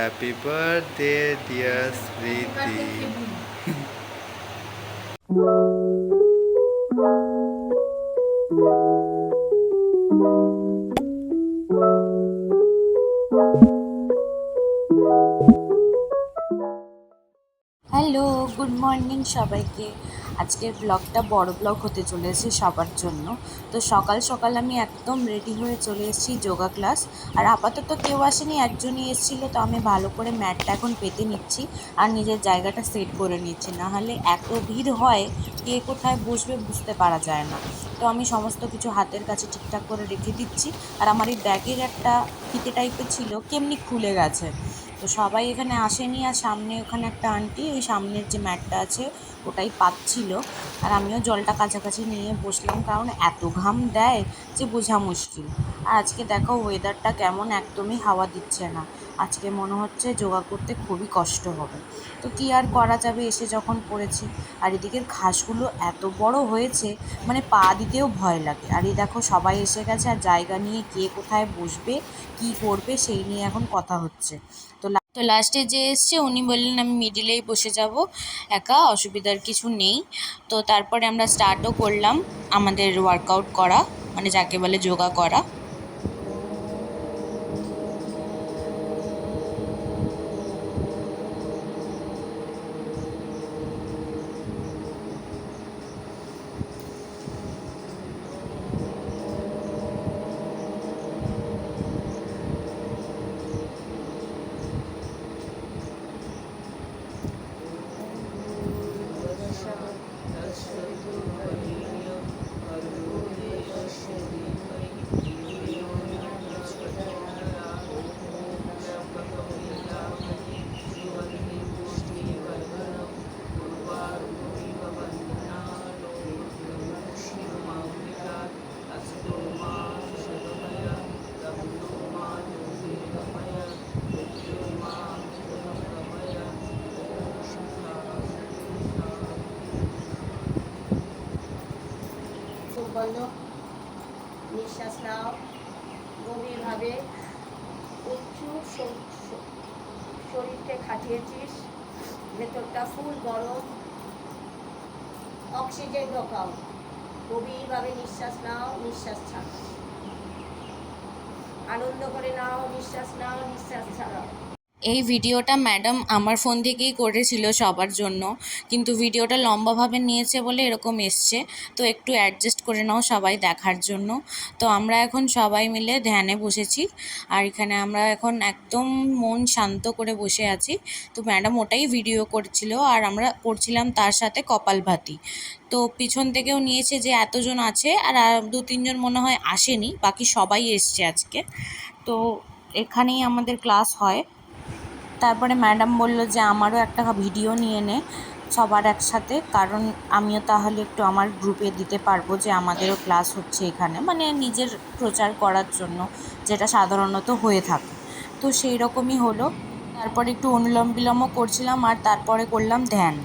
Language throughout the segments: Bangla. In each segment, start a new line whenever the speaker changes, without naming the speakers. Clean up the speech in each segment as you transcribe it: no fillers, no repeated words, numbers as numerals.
Happy birthday, dear Smriti.
Hello, good morning সবাইকে। আজকের ব্লগটা বড় ব্লগ হতে চলেছে সবার জন্য। তো সকাল সকাল আমি একদম রেডি হয়ে চলে এসেছি যোগা ক্লাস। আর আপাতত কেউ আসেনি, একজনই এসেছিল। তো আমি ভালো করে ম্যাটটা এখন পেতে নিচ্ছি আর নিজের জায়গাটা সেট করে নিচ্ছি। নাহলে এত ভিড় হয়, কে কোথায় বসবে বুঝতে পারা যায় না। তো আমি সমস্ত কিছু হাতের কাছে ঠিকঠাক করে রেখে দিচ্ছি। আর আমার এই ব্যাগের একটা ফিতে টাইপের ছিল, কেমনি খুলে গেছে। তো সবাই এখানে আসেনি, আর সামনে ওখানে একটা আন্টি ওই সামনের যে ম্যাটটা আছে ওটাই পাচ্ছিল। আর আমিও জলটা কাছাকাছি নিয়ে বসলাম, কারণ এত ঘাম দেয় যে বোঝা মুশকিল। আর আজকে দেখো ওয়েদারটা কেমন, একদমই হাওয়া দিচ্ছে না। আজকে মনে হচ্ছে যোগা করতে খুবই কষ্ট হবে। তো কী আর করা যাবে, এসে যখন পড়েছি। আর এদিকের ঘাসগুলো এত বড় হয়েছে, মানে পা দিতেও ভয় লাগে। আর এই দেখো সবাই এসে গেছে, আর জায়গা নিয়ে কে কোথায় বসবে কি করবে সেই নিয়ে এখন কথা হচ্ছে। তো লাস্টে যে এসছে উনি বললেন আমি মিডিলেই বসে যাব, একা, অসুবিধার কিছু নেই। তো তারপরে আমরা স্টার্টও করলাম আমাদের ওয়ার্কআউট করা, মানে যাকে বলে যোগা করা।
বন্ধ, নিঃশ্বাস নাও গভীরভাবে। উঁচু শরীরকে খাটিয়েছিস, ভেতরটা ফুল গরম। অক্সিজেন ঢোকাও, গভীরভাবে নিঃশ্বাস নাও, নিঃশ্বাস ছাড়ো। আনন্দ করে নাও, নিঃশ্বাস নাও, নিঃশ্বাস ছাড়াও।
এই ভিডিওটা ম্যাডাম আমার ফোন থেকেই করেছিল সবার জন্য, কিন্তু ভিডিওটা লম্বাভাবে নিয়েছে বলে এরকম এসছে। তো একটু অ্যাডজাস্ট করে নাও সবাই দেখার জন্য। তো আমরা এখন সবাই মিলে ধ্যানে বসেছি, আর এখানে আমরা এখন একদম মন শান্ত করে বসে আছি। তো ম্যাডাম ওটাই ভিডিও করছিল, আর আমরা করছিলাম তার সাথে কপালভাতি। তো পিছন থেকেও নিয়েছে যে এতজন আছে, আর 2-3 জন মনে হয় আসেনি, বাকি সবাই এসছে আজকে। তো এখানেই আমাদের ক্লাস হয়। তারপরে ম্যাডাম বলল যে আমারও একটা ভিডিও নিয়ে নে সবার একসাথে, কারণ আমিও তাহলে একটু আমার গ্রুপে দিতে পারবো যে আমাদেরও ক্লাস হচ্ছে এখানে, মানে নিজের প্রচার করার জন্য, যেটা সাধারণত হয়ে থাকে। তো সেই রকমই হলো। তারপরে একটু অনুলোম বিলোমও করছিলাম, আর তারপরে করলাম ধ্যান।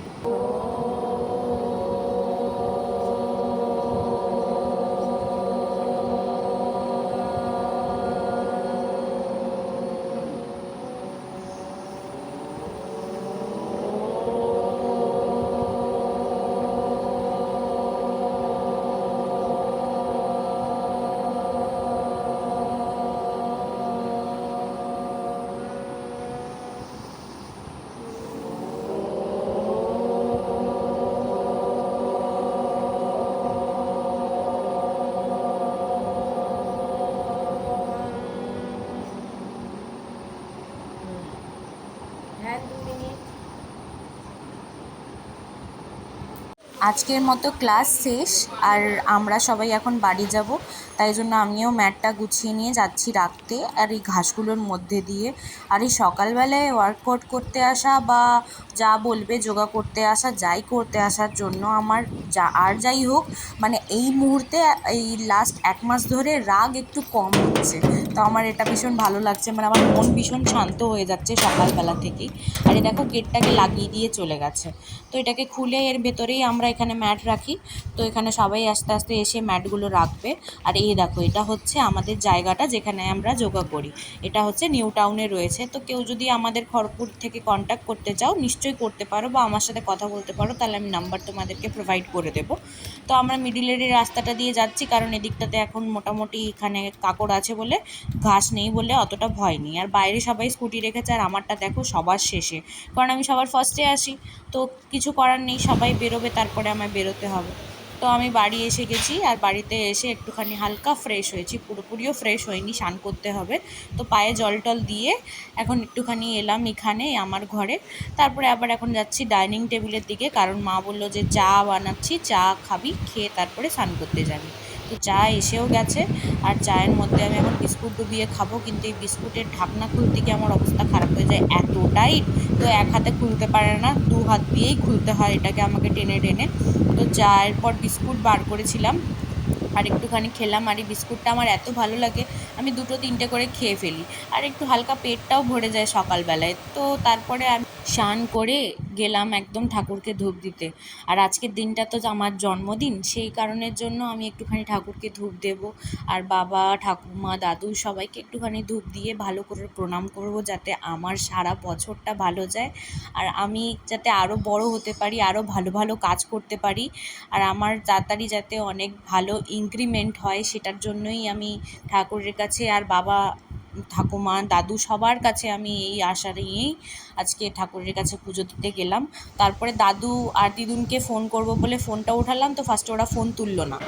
হ্যাঁ, 2 মিনিট।
আজকের মতো ক্লাস শেষ, আর আমরা সবাই এখন বাড়ি যাব। তাই জন্য আমিও ম্যাটটা গুছিয়ে নিয়ে যাচ্ছি রাখতে, আর এই ঘাসগুলোর মধ্যে দিয়ে। আর এই সকালবেলায় ওয়ার্কআউট করতে আসা, বা যা বলবে যোগা করতে আসা, যাই করতে আসার জন্য আমার যাই হোক, মানে এই মুহূর্তে এই লাস্ট 1 মাস ধরে রাগ একটু কম হচ্ছে। তো আমার এটা ভীষণ ভালো লাগছে, মানে আমার মন ভীষণ শান্ত হয়ে যাচ্ছে সকালবেলা থেকেই। আর এই দেখো গেটটাকে লাগিয়ে দিয়ে চলে গেছে। তো এটাকে খুলে এর ভেতরেই আমরা এখানে ম্যাট রাখি, তো এখানে সবাই আস্তে আস্তে এসে ম্যাটগুলো রাখবে। আর এই দেখো, এটা হচ্ছে আমাদের জায়গাটা যেখানে আমরা যোগা করি। এটা হচ্ছে নিউ টাউনে রয়েছে। তো কেউ যদি আমাদের খড়গপুর থেকে কন্ট্যাক্ট করতে চাও নিশ্চয়ই করতে পারো, বা আমার সাথে কথা বলতে পারো, তাহলে আমি নাম্বার তোমাদেরকে প্রোভাইড করে দেবো। তো আমরা মিডিলের এই রাস্তাটা দিয়ে যাচ্ছি, কারণ এদিকটাতে এখন মোটামুটি এখানে কাকড় আছে বলে, ঘাস নেই বলে অতটা ভয় নেই। আর বাইরে সবাই স্কুটি রেখেছে, আর আমারটা দেখো সবার শেষে, কারণ আমি সবার ফার্স্টে আসি। তো কিছু করার নেই, সবাই বেরোবে তারপরে আমায় বেরোতে হবে। তো আমি বাড়ি এসে গেছি, আর বাড়িতে এসে একটুখানি হালকা ফ্রেশ হয়েছি, পুরোপুরিও ফ্রেশ হয়নি, স্নান করতে হবে। তো পায়ে জল টল দিয়ে এখন একটুখানি এলাম এখানে আমার ঘরে। তারপরে আবার এখন যাচ্ছি ডাইনিং টেবিলের দিকে, কারণ মা বললো যে চা বানাচ্ছি, চা খাবি, খেয়ে তারপরে স্নান করতে যাবি। তো চা এসেও গেছে, আর চায়ের মধ্যে আমি এখন বিস্কুট ডুবিয়ে খাবো, কিন্তু এই বিস্কুটের ঢাকনা খুলতে গিয়ে আমার অবস্থা খারাপ হয়ে যায়, এতটাই। তো এক হাতে খুলতে পারে না, দু হাত দিয়েই খুলতে হয় এটাকে আমাকে টেনে টেনে। তো চায়ের পর বিস্কুট বার করেছিলাম, আর একটুখানি খেলাম। আর এই বিস্কুটটা আমার এত ভালো লাগে, আমি 2-3টে করে খেয়ে ফেলি, আর একটু হালকা পেটটাও ভরে যায় সকালবেলায়। তো তারপরে আমি স্নান করে গেলাম একদম ঠাকুরকে ধূপ দিতে। আর আজকের দিনটা তো আমার জন্মদিন, সেই কারণের জন্য আমি একটুখানি ঠাকুরকে ধূপ দেব, আর বাবা, ঠাকুমা, দাদু সবাইকে একটুখানি ধূপ দিয়ে ভালো করে প্রণাম করব, যাতে আমার সারা বছরটা ভালো যায়, আর আমি যাতে আরও বড় হতে পারি, আরও ভালো ভালো কাজ করতে পারি, আর আমার তাড়াতাড়ি যাতে অনেক ভালো ইনক্রিমেন্ট হয়, সেটার জন্যই আমি ঠাকুরের কাছে, আর বাবা, ঠাকুমা, দাদু সবার কাছে আমি এই আশা নিয়েই আজকে ঠাকুরের কাছে পুজো দিতে গেলাম। তারপরে দাদু আর দিদুনকে ফোন করব বলে ফোনটা উঠালাম, তো ফার্স্টে ওরা ফোন তুললো না।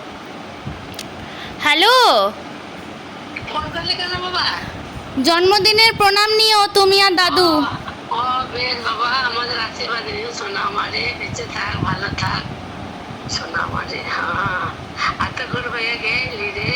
হ্যালো,
ফোন করলে কেন বাবা?
জন্মদিনের প্রণাম নিও তুমি আর দাদু।
ও বেশ বাবা, আমাদের আশীর্বাদ নিও, সোনা আমারে বেঁচে থাক, ভালো থাক সোনা আমারে। হ্যাঁ, এত করে হয়ে গেলি রে।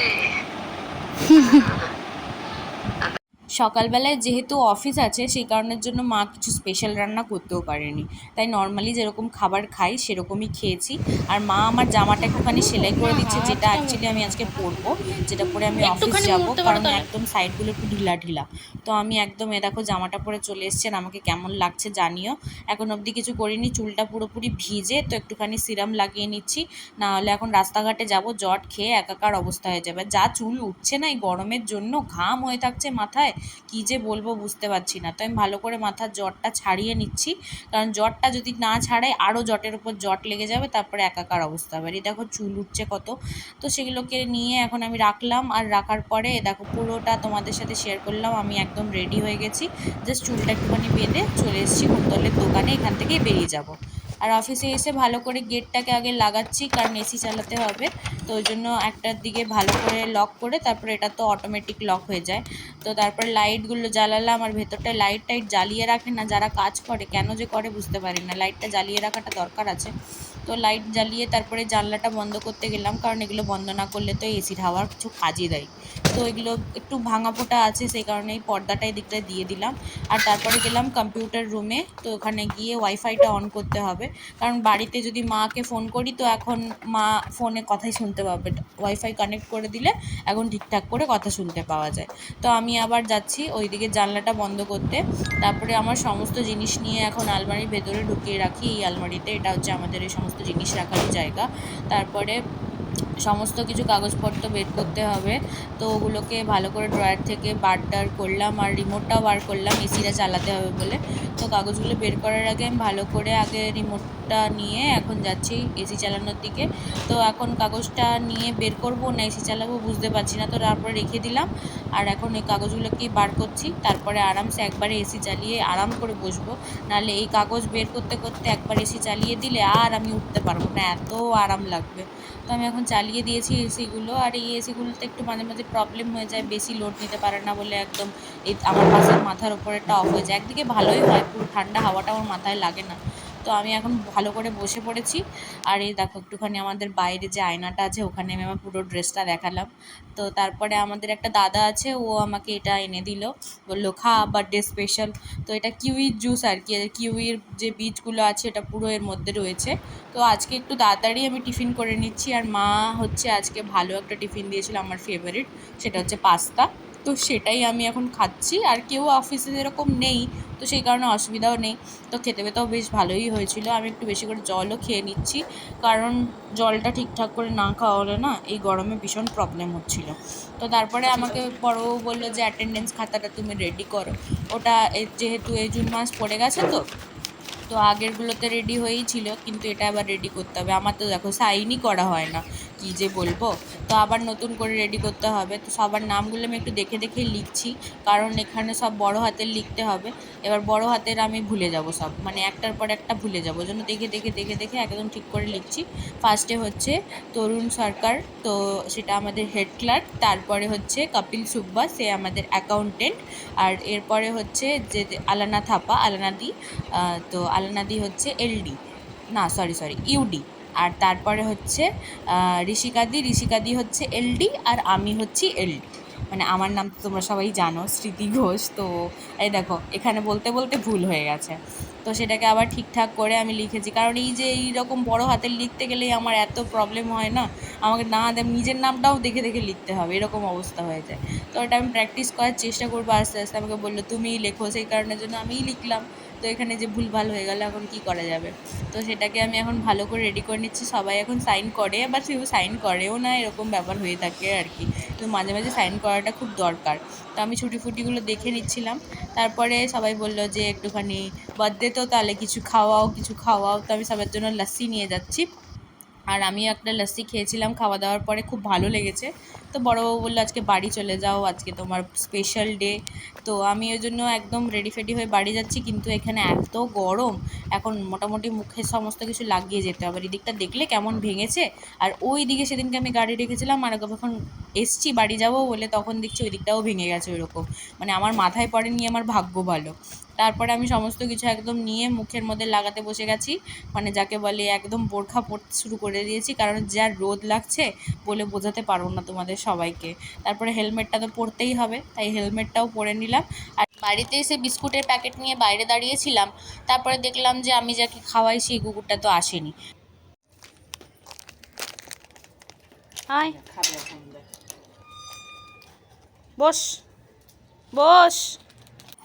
সকালবেলায় যেহেতু অফিস আছে, সেই কারণের জন্য মা কিছু স্পেশাল রান্না করতেও পারেনি, তাই নর্মালি যেরকম খাবার খাই সেরকমই খেয়েছি। আর মা আমার জামাটা একটুখানি সেলাই করে দিচ্ছে, যেটা অ্যাকচুয়ালি আমি আজকে পরবো, যেটা পরে আমি অফিস যাব, কারণ একদম সাইডগুলো একটু ঢিলা ঢিলা। তো আমি একদম দেখো জামাটা পরে চলে এসেছি, আর আমাকে কেমন লাগছে জানিও। এখন অবধি কিছু করিনি, চুলটা পুরোপুরি ভিজে, তো একটুখানি সিরাম লাগিয়ে নিচ্ছি, না হলে এখন রাস্তাঘাটে যাব, জট খেয়ে একাকার অবস্থা হয়ে যাবে। যা চুল উঠছে না এই গরমের জন্য, ঘাম হয়ে থাকছে মাথায়, কী যে বলবো বুঝতে পারছি না। তো আমি ভালো করে মাথার জটটা ছাড়িয়ে নিচ্ছি, কারণ জটটা যদি না ছাড়াই আরও জটের উপর জট লেগে যাবে, তারপরে একাকার অবস্থা হবে। এই দেখো চুল উঠছে কত, তো সেগুলোকে নিয়ে এখন আমি রাখলাম। আর রাখার পরে দেখো পুরোটা তোমাদের সাথে শেয়ার করলাম, আমি একদম রেডি হয়ে গেছি, জাস্ট চুলটা একটুখানি বেঁধে চলে এসেছি কুন্তলের দোকানে, এখান থেকেই বেরিয়ে যাব। আর অফিসে এসে ভালো করে গেটটাকে আগে লাগাচ্ছি, কারণ এসি চালাতে হবে, তো ওই জন্য একটার দিকে ভালো করে লক করে, তারপরে এটা তো অটোমেটিক লক হয়ে যায়। তো তারপরে লাইটগুলো জ্বালালাম, আর ভেতরটায় লাইট টাইট জ্বালিয়ে রাখে না যারা কাজ করে, কেন যে করে বুঝতে পারি না, লাইটটা জ্বালিয়ে রাখাটা দরকার আছে। তো লাইট জ্বালিয়ে তারপরে জানলাটা বন্ধ করতে গেলাম, কারণ এগুলো বন্ধ না করলে তো এসির হাওয়ার কিছু কাজই দেয়। তো এগুলো একটু ভাঙা ফোটা আছে, সেই কারণে এই পর্দাটা এদিকটায় দিয়ে দিলাম। আর তারপরে গেলাম কম্পিউটার রুমে, তো ওখানে গিয়ে ওয়াইফাইটা অন করতে হবে, কারণ বাড়িতে যদি মাকে ফোন করি তো এখন মা ফোনে কথাই শুনতে পাবে, ওয়াইফাই কানেক্ট করে দিলে এখন ঠিকঠাক করে কথা শুনতে পাওয়া যায়। তো আমি আবার যাচ্ছি ওইদিকে জানলাটা বন্ধ করতে। তারপরে আমার সমস্ত জিনিস নিয়ে এখন আলমারির ভেতরে ঢুকিয়ে রাখি, এই আলমারিতে, এটা হচ্ছে আমাদের এই সমস্ত জিনিস রাখারই জায়গা। তারপরে সমস্ত কিছু কাগজপত্র বের করতে হবে, তো ওগুলোকে ভালো করে ড্রয়ার থেকে বার করলাম, আর রিমোটটাও বার করলাম, এসিটা চালাতে হবে বলে। তো কাগজগুলো বের করার আগে আমি ভালো করে আগে রিমোটটা নিয়ে এখন যাচ্ছি এসি চালানোর দিকে। তো এখন কাগজটা নিয়ে বের করব না এসি চালাবো বুঝতে পারছি না, তো তারপরে রেখে দিলাম। আর এখন এই কাগজগুলোকেই বার করছি, তারপরে আরামসে একবারে এসি চালিয়ে আরাম করে বসবো, নাহলে এই কাগজ বের করতে করতে একবার এসি চালিয়ে দিলে আর আমি উঠতে পারবো না, এত আরাম লাগবে। তো আমি এখন চালিয়ে দিয়েছি এসিগুলো, আর এই এসিগুলোতে একটু মাঝে মাঝে প্রবলেম হয়ে যায়, বেশি লোড নিতে পারে না বলে একদম এই আমার পাশের মাথার ওপরেটা অফ হয়ে যায়। একদিকে ভালোই হয়, পুরো ঠান্ডা হাওয়াটা আমার মাথায় লাগে না। তো আমি এখন ভালো করে বসে পড়েছি। আর এই দেখো একটুখানি আমাদের বাইরে যে আয়নাটা আছে ওখানে আমি আমার পুরো ড্রেসটা দেখালাম। তো তারপরে আমাদের একটা দাদা আছে, ও আমাকে এটা এনে দিল, বললো খা, বার্থডে স্পেশাল। তো এটা কিউইর জুস আর কি, কিউইর যে বীজগুলো আছে এটা পুরো এর মধ্যে রয়েছে। তো আজকে একটু তাড়াতাড়ি আমি টিফিন করে নিচ্ছি, আর মা হচ্ছে আজকে ভালো একটা টিফিন দিয়েছিল আমার ফেভারিট, সেটা হচ্ছে পাস্তা। তো সেটাই আমি এখন খাচ্ছি। আর কেউ অফিসে যেরকম নেই, তো সেই কারণে অসুবিধাও নেই। তো খেতে পেতেও বেশ ভালোই হয়েছিল। আমি একটু বেশি করে জলও খেয়ে নিচ্ছি, কারণ জলটা ঠিকঠাক করে না খাওয়া হলে না এই গরমে ভীষণ প্রবলেম হচ্ছিল। তো তারপরে আমাকে বড়বাবু বললো যে অ্যাটেন্ডেন্স খাতাটা তুমি রেডি করো। ওটা যেহেতু এই জুন মাস পড়ে গেছে, তো আগেরগুলোতে রেডি হয়েই ছিল, কিন্তু এটা আবার রেডি করতে হবে। আমার তো দেখো সাইনই করা হয় না, কী যে বলবো। তো আবার নতুন করে রেডি করতে হবে। তো সবার নামগুলো আমি একটু দেখে দেখে লিখছি, কারণ এখানে সব বড় হাতের লিখতে হবে। এবার বড় হাতের আমি ভুলে যাব সব, মানে একটার পর একটা ভুলে যাবো, ওই জন্য দেখে দেখে দেখে দেখে একদম ঠিক করে লিখছি। ফার্স্টে হচ্ছে তরুণ সরকার, তো সেটা আমাদের হেড ক্লার্ক। তারপরে হচ্ছে কপিল সুব্বা, সে আমাদের অ্যাকাউন্টেন্ট। আর এরপরে হচ্ছে যে আলানা থাপা, আলানাদি, তো আলানাদি হচ্ছে এলডি, না সরি ইউডি। আর তারপরে হচ্ছে ঋষিকাদি হচ্ছে এলডি, আর আমি হচ্ছি এলডি। মানে আমার নাম তো তোমরা সবাই জানো, স্মৃতি ঘোষ। তো এই দেখো এখানে বলতে বলতে ভুল হয়ে গেছে, তো সেটাকে আবার ঠিকঠাক করে আমি লিখেছি। কারণ এই যে এইরকম বড় হাতের লিখতে গেলেই আমার এত প্রবলেম হয় না, আমাকে নিজের নামটাও দেখে দেখে লিখতে হবে, এরকম অবস্থা হয়ে যায়। তো এটা আমি প্র্যাকটিস করার চেষ্টা করবো আস্তে আস্তে। আমাকে বললো তুমিই লেখো, সেই কারণের জন্য আমিই লিখলাম। তো এখানে যে ভুলভাল হয়ে গেল, এখন কি করা যাবে। তো সেটাকে আমি এখন ভালো করে রেডি করে নিচ্ছি। সবাই এখন সাইন করে, আবার কেউ সাইন করেও না, এরকম ব্যাপার হয়ে থাকে আর কি। তো মাঝে মাঝে সাইন করাটা খুব দরকার। তো আমি ছুটি ফুটিগুলো দেখে নিচ্ছিলাম। তারপরে সবাই বললো যে একটুখানি বার্থডে, তো তাহলে কিছু খাওয়াও। তো আমি সবার জন্য লস্যি নিয়ে যাচ্ছি। আর আমিও একটা লস্যি খেয়েছিলাম খাওয়া দাওয়ার পরে, খুব ভালো লেগেছে। তো বড়োবাবু বললো আজকে বাড়ি চলে যাও, আজকে তোমার স্পেশাল ডে। তো আমি ওই জন্য একদম রেডি ফেডি হয়ে বাড়ি যাচ্ছি, কিন্তু এখানে এত গরম, এখন মোটামুটি মুখে সমস্ত কিছু লাগিয়ে যেতে হবে। এদিকটা দেখলে কেমন ভেঙেছে। আর ওই দিকে সেদিনকে আমি গাড়ি রেখেছিলাম, আর যখন এসছি বাড়ি যাবো বলে, তখন দেখছি ওই দিকটাও ভেঙে গেছে ওইরকম। মানে আমার মাথায় পড়েনি, আমার ভাগ্য ভালো। তারপরে আমি সমস্ত কিছু একদম নিয়ে মুখের মধ্যে লাগাতে বসে গেছি, মানে যাকে বলে একদম বোরখা পরতে শুরু করে দিয়েছি, কারণ যা রোদ লাগছে বলে বোঝাতে পারবো না তোমাদের সবাইকে। তারপরে হেলমেটটা তো পরতেই হবে, তাই হেলমেটটাও পরে নিলাম। আর বাড়িতে এসে বিস্কুটের প্যাকেট নিয়ে বাইরে দাঁড়িয়েছিলাম। তারপরে দেখলাম যে আমি যাকে খাওয়াই সেই কুকুরটা তো আসেনি। আয় বস বস।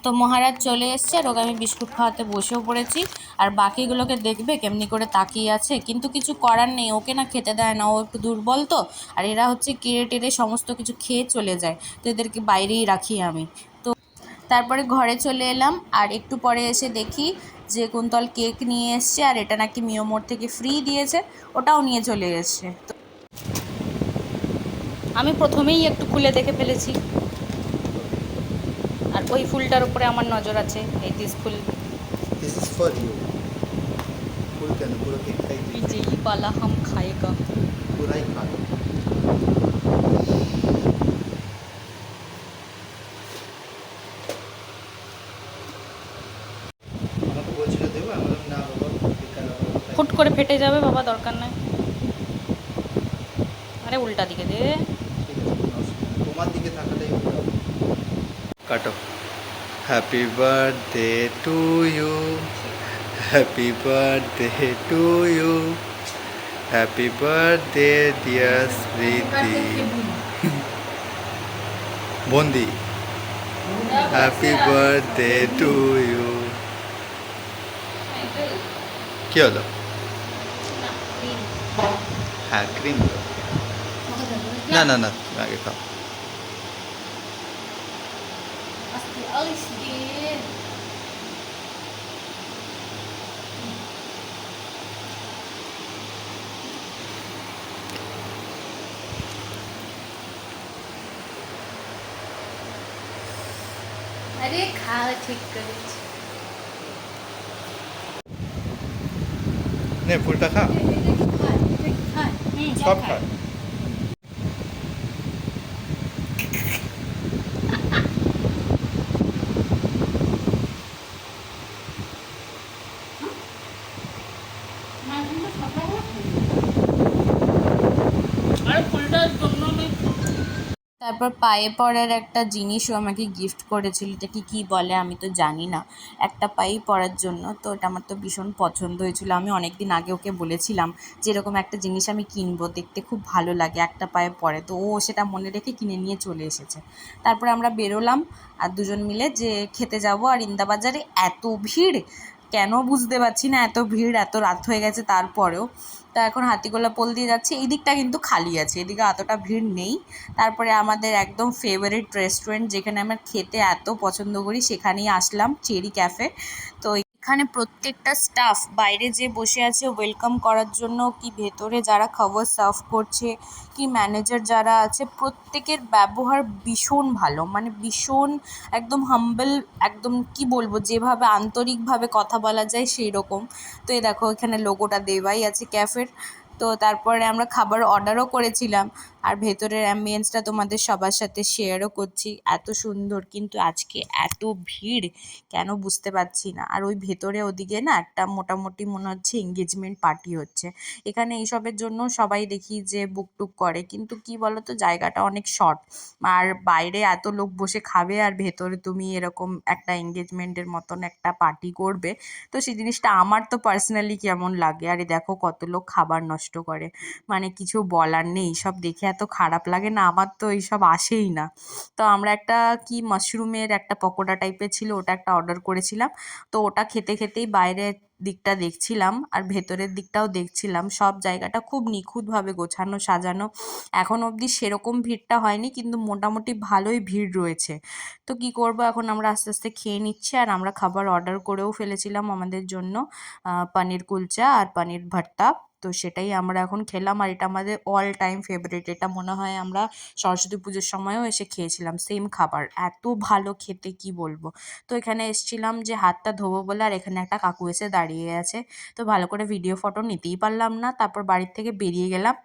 তো মহারাজ চলে এসছে, আর ওকে আমি বিস্কুট খাওয়াতে বসেও পড়েছি। আর বাকিগুলোকে দেখবে কেমনি করে তাকিয়ে আছে, কিন্তু কিছু করার নেই, ওকে না খেতে দেয় না, ও একটু দুর্বল তো। আর এরা হচ্ছে কেড়ে টেড়ে সমস্ত কিছু খেয়ে চলে যায়, তো এদেরকে বাইরেই রাখি আমি। তো তারপরে ঘরে চলে এলাম, আর একটু পরে এসে দেখি যে কুন্তল কেক নিয়ে এসছে, আর এটা নাকি মিয়োমোর থেকে ফ্রি দিয়েছে, ওটাও নিয়ে চলে এসছে। তো আমি প্রথমেই একটু খুলে দেখে ফেলেছি, আর ওই ফুলটার উপরে আমার নজর আছে, এই this full.
This is for you. ফুল কেন, পুরো কেক খাই দিই।
যেই পালা হাম খায়েগা।
পুরাই খা। আমাকে বলছিল দেবো, আমি বললাম না বাবা, বেকার হবে।
ফুট করে ফেটে যাবে বাবা, দরকার নাই। আরে উল্টা দিকে দে।
ঠিক আছে, কোনো অসুবিধা নেই। তোমার দিকে তাকালেই হলো। কাটো। Happy birthday to you, happy birthday to you, happy birthday dear Smriti. বন্দি। Happy birthday to you. কি হলো? হ্যাঁ ক্রিম তো। না না না, তুমি আগে খাও।
আরে খাওয়া ঠিক করেছি।
নে ফুলটা খা, সব খা।
তারপর পায়ে পরার একটা জিনিসও আমাকে গিফট করেছিল, এটাকে কী বলে আমি তো জানি না, একটা পায়েই পরার জন্য। তো এটা আমার তো ভীষণ পছন্দ হয়েছিল। আমি অনেক দিন আগে ওকে বলেছিলাম যে এরকম একটা জিনিস আমি কিনবো, দেখতে খুব ভালো লাগে, একটা পায়ে পরে। তো ও সেটা মনে রেখে কিনে নিয়ে চলে এসেছে। তারপরে আমরা বেরোলাম আর দুজন মিলে যে খেতে যাব। আর ইন্দাবাজারে এত ভিড়, কেন বুঝতে পারছি না, এত ভিড়, এত রাত হয়ে গেছে তারপরেও। তো এখন হাতিগোলা পোল দিয়ে যাচ্ছি, এই দিকটা কিন্তু খালি আছে, এদিকে এতটা ভিড় নেই। তারপরে আমাদের একদম ফেভারিট রেস্টুরেন্ট, যেখানে আমরা খেতে এত পছন্দ করি, সেখানেই আসলাম, চেরি ক্যাফে। তো এখানে প্রত্যেকটা স্টাফ বাইরে যে বসে আছে ওয়েলকাম করার জন্য, কি ভেতরে যারা খাবার সার্ভ করছে, কি ম্যানেজার যারা আছে, প্রত্যেকের ব্যবহার ভীষণ ভালো, মানে ভীষণ একদম হাম্বল, একদম কি বলবো, যেভাবে আন্তরিকভাবে কথা বলা যায় সেই রকম। তো এই দেখো এখানে লোগোটা দেওয়াই আছে ক্যাফের। তো তারপরে আমরা খাবার অর্ডারও করেছিলাম, আর ভেতরের অ্যাম্বিয়েন্সটা তোমাদের সবার সাথে শেয়ারও করছি। এত সুন্দর, কিন্তু আজকে এত ভিড় কেন বুঝতে পারছি না। আর ওই ভেতরে ওদিকে না একটা মোটামুটি মনে হচ্ছে এঙ্গেজমেন্ট পার্টি হচ্ছে। এখানে এইসবের জন্য সবাই দেখি যে বুক টুক করে, কিন্তু কি বলতো, জায়গাটা অনেক শর্ট, আর বাইরে এত লোক বসে খাবে আর ভেতরে তুমি এরকম একটা এঙ্গেজমেন্টের মতন একটা পার্টি করবে, তো সেই জিনিসটা আমার তো পার্সোনালি কেমন লাগে। আর দেখো কত লোক খাবার নষ্ট করে, মানে কিছু বলার নেই, সব দেখে এত খারাপ লাগে না, আমার তো এইসব আসেই না। তো আমরা একটা কি মাশরুমের একটা পকোড়া টাইপের ছিল, ওটা একটা অর্ডার করেছিলাম। তো ওটা খেতে খেতেই বাইরের দিকটা দেখছিলাম আর ভেতরের দিকটাও দেখছিলাম, সব জায়গাটা খুব নিখুঁতভাবে গোছানো সাজানো। এখন অবধি সেরকম ভিড়টা হয়নি, কিন্তু মোটামুটি ভালোই ভিড় রয়েছে। তো কি করব, এখন আমরা আস্তে আস্তে খেয়ে নিচ্ছি। আর আমরা খাবার অর্ডার করেও ফেলেছিলাম আমাদের জন্য, পনির কুলচা আর পনির ভর্তা। তো সেটাই আমরা এখন খেলাম, আর এটা আমাদের অল টাইম ফেভারিট। এটা মনে হয় আমরা সরস্বতী পুজোর সময়ও এসে খেয়েছিলাম সেম খাবার, এত ভালো খেতে কি বলবো। তো এখানে এসছিলাম যে হাতটা ধোবো বলে, আর এখানে একটা কাকু এসে দাঁড়িয়ে আছে। তো ভালো করে ভিডিও ফটো নিতেই পারলাম না, তারপর বাড়ির থেকে বেরিয়ে গেলাম।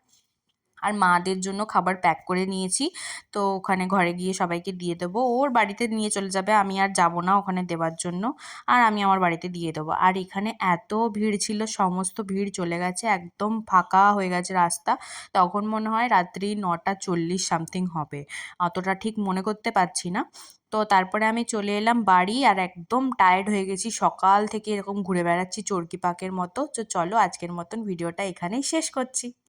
আর মাদের জন্য খাবার প্যাক করে নিয়েছি। তো ওখানে ঘরে গিয়ে সবাইকে দিয়ে দেবো, ওর বাড়িতে নিয়ে চলে যাবে, আমি আর যাব না ওখানে দেওয়ার জন্য। আর আমি আমার বাড়িতে দিয়ে দেবো। আর এখানে এত ভিড় ছিল, সমস্ত ভিড় চলে গেছে, একদম ফাঁকা হয়ে গেছে রাস্তা। তখন মনে হয় রাত্রি 9:40 সামথিং হবে, অতটা ঠিক মনে করতে পারছি না। তো তারপরে আমি চলে এলাম বাড়ি, আর একদম টায়ার্ড হয়ে গেছি, সকাল থেকে এরকম ঘুরে বেড়াচ্ছি চরকি পাকের মতো। তো চলো আজকের মতন ভিডিওটা এখানেই শেষ করছি।